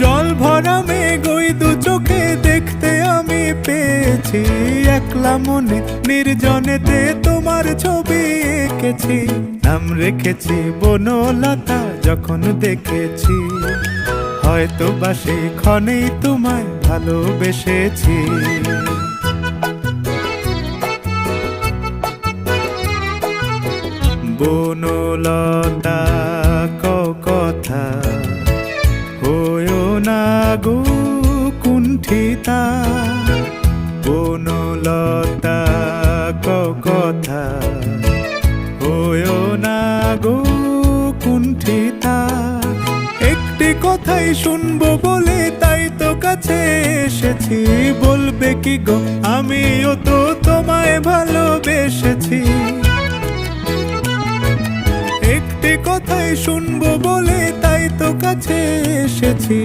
জল ভরা মেঘ ওই দু চোখে দেখতে আমি পেয়েছি, একলা মনে নির্জনেতে তোমার ছবি এঁকেছি। নাম রেখেছি বনলতা যখন দেখেছি, হয়তো বা সেই ক্ষণেই তোমায় ভালোবেসেছি। বনলতা কথা হয়ো না গো কুণ্ঠিতা, বনলতা কথা হয়ো না গো কুণ্ঠিতা। একটি কথাই শুনবো বলে তাই তো কাছে এসেছি, বলবে কি গো আমিও তো তোমায় ভালোবেসেছি। একটি কথাই শুনবো বলে তাই তো কাছে এসেছি,